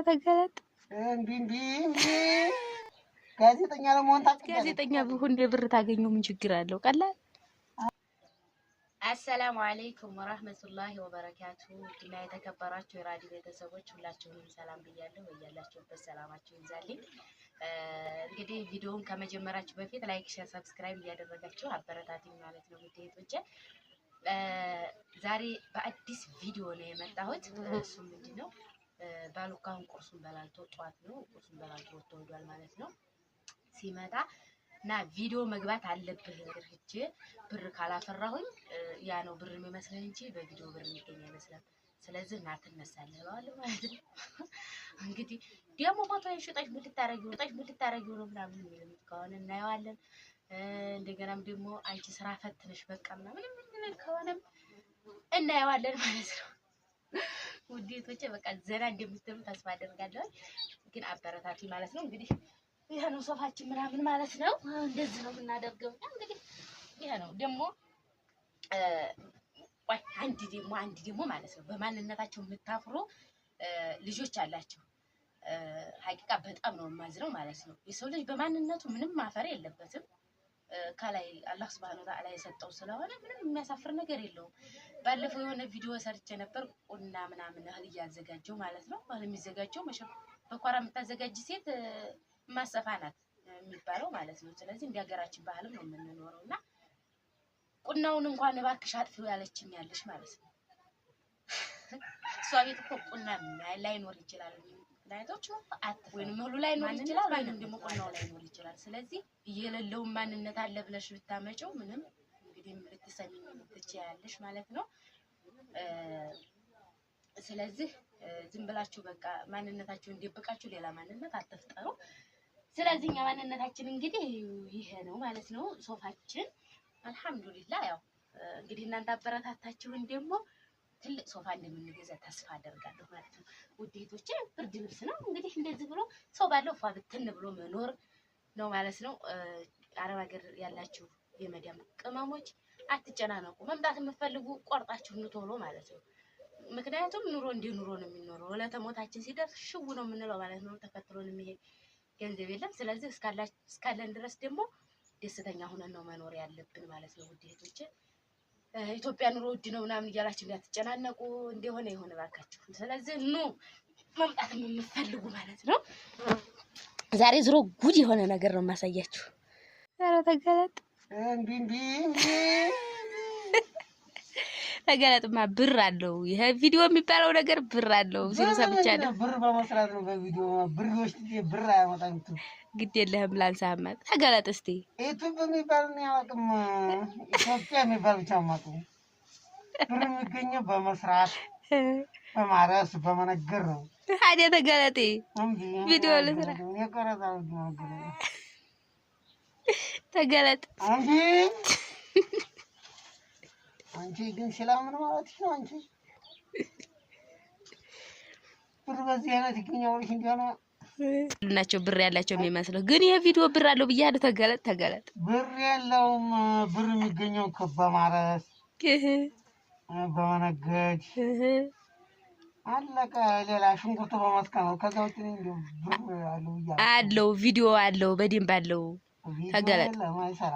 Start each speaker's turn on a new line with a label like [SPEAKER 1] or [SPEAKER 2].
[SPEAKER 1] ተገለጥ
[SPEAKER 2] እንዴ ጋዜጠኛ ለመሆን ታውቃለህ?
[SPEAKER 1] ጋዜጠኛ ቢሆን ብር ታገኘው ምን ችግር አለው? ቀላል።
[SPEAKER 3] አሰላሙ አለይኩም ወራህመቱላሂ ወበረካቱ። ውድና የተከበራችሁ የራዲ ቤተሰቦች ሁላችሁንም ሰላም ብያለሁ። በያላችሁበት ሰላማችሁ ይብዛልኝ። እንግዲህ ቪዲዮውን ከመጀመራችሁ በፊት ላይክ፣ ሼር፣ ሰብስክራይብ እያደረጋችሁ አበረታቱኝ ማለት ነው ውዴቶቼ። ዛሬ በአዲስ ቪዲዮ ነው የመጣሁት። እሱ ምንድነው ባሉካውን ቁርሱን በላልቶ ጧት ነው ቁርሱን በላልቶ ወጥቷል ማለት ነው። ሲመጣ እና ቪዲዮ መግባት አለብህ እርግጬ ብር ካላፈራሁኝ ያ ነው ብር የሚመስለን እንጂ በቪዲዮ ብር የሚገኝ አይመስልም። ስለዚህ እና ትነሳለህ ማለት ነው። እንግዲህ ደግሞ ፎቶዬን ሽጠሽ ብትታረጊው ነው ምናምን የሚል ከሆነ እናየዋለን። እንደገናም ደግሞ አንቺ ስራ ፈትነሽ በቃ ምናምን ከሆነም እናየዋለን ማለት ነው። ውዴቶቼ በቃ ዘና እንደምትሉ ተስፋ አደርጋለሁ። ግን አበረታቱ ማለት ነው። እንግዲህ ይሄ ነው ሶፋችን ምናምን ማለት ነው። እንደዚህ ነው የምናደርገው። እንግዲህ ይሄ ነው ደግሞ አንድ ደግሞ ማለት ነው በማንነታቸው የምታፍሩ ልጆች አላቸው። ሀቂቃ በጣም ነው የማዝነው ማለት ነው። የሰው ልጅ በማንነቱ ምንም ማፈር የለበትም። ከላይ አላህ Subhanahu Wa Ta'ala የሰጠው ስለሆነ ምንም የሚያሳፍር ነገር የለውም። ባለፈው የሆነ ቪዲዮ ሰርቼ ነበር ቁና ምናምን እህል እያዘጋጀው ማለት ነው። እህል የሚዘጋጀው በኳራ የምታዘጋጅ ሴት ማሰፋ ናት የሚባለው ማለት ነው። ስለዚህ እንደ ሀገራችን ባህልም ነው የምንኖረውና ቁናውን እንኳን እባክሽ አጥፊው ያለችኝ ያለሽ ማለት ነው። እሷ ቤት እኮ ቁና ላይኖር ይችላል። ላይቶች ወይንም እህሉ ላይኖር ይችላል ወይንም ደግሞ ቁናው ላይኖር ይችላል። ስለዚህ የሌለው ማንነት አለ ብለሽ ብታመጪው ምንም እንግዲህ ልትሰሚኝ ትችያለሽ ማለት ነው። ስለዚህ ዝም ብላችሁ በቃ ማንነታችሁን ደብቃችሁ ሌላ ማንነት አትፍጠሩ። ስለዚህ እኛ ማንነታችን እንግዲህ ይሄ ነው ማለት ነው። ሶፋችን አልሐምዱሊላህ ያው እንግዲህ እናንተ አበረታታችሁን ደግሞ ትልቅ ሶፋ እንደምንገዛ ተስፋ አደርጋለሁ ማለት ነው። ውዴቶቼ ብርድ ልብስ ነው እንግዲህ እንደዚህ ብሎ ሰው ባለው ፏ ብትን ብሎ መኖር ነው ማለት ነው። አረብ ሀገር ያላችሁ የመዳም ቅመሞች አትጨናነቁ። መምጣት የምትፈልጉ ቆርጣችሁ ቶሎ ማለት ነው። ምክንያቱም ኑሮ እንደ ኑሮ ነው የሚኖረው። ለተሞታችን ሲደርስ ሽው ነው የምንለው ማለት ነው። ተከትሎን የሚሄድ ገንዘብ የለም። ስለዚህ እስካለን ድረስ ደግሞ ደስተኛ ሆነን ነው መኖር ያለብን ማለት ነው። ውዴቶቼ ኢትዮጵያ ኑሮ ውድ ነው ምናምን እያላችሁ እንዳትጨናነቁ እንደሆነ ይሆነ ባካችሁ። ስለዚህ መምጣት የምትፈልጉ ማለት ነው። ዛሬ ዝሮ ጉድ የሆነ ነገር ነው የማሳያችሁ።
[SPEAKER 1] ኧረ ተገለጥ ተገለጥማ ብር አለው። ይሄ ቪዲዮ የሚባለው ነገር ብር አለው ሲሉ ሰምቻለሁ።
[SPEAKER 2] ብር በመስራት ነው በቪዲዮ ብሮች ብር አያመጣም።
[SPEAKER 1] ግድ የለህም ላንሳማ ተገለጥ እስቲ።
[SPEAKER 2] ዩቲዩብ የሚባል ነው ያወቅም ኢትዮጵያ የሚባል ብቻ ማጡ ብር የሚገኘው በመስራት በማረስ በመነገር ነው።
[SPEAKER 1] ታዲያ ተገለጥ ቪዲዮ ልስራ ተገለጥ
[SPEAKER 2] አንቺ ግን ሰላምን ማለት ነው። አንቺ ብር በዚህ አይነት ይገኛው እንዴና
[SPEAKER 1] ናቸው ብር ያላቸው የሚመስለው ግን ይሄ ቪዲዮ ብር አለው ብያለሁ። ተገለጥ
[SPEAKER 2] ብር ያለውም ብር የሚገኘው በማረስ በመነገድ አለቀ። ሌላ ሽንኩርት በመስቀል ነው። ከዛ ውጪ ነው ብር አለው ቪዲዮ
[SPEAKER 1] አለው በደንብ አለው። ተገለጥ
[SPEAKER 2] ለማይሰራ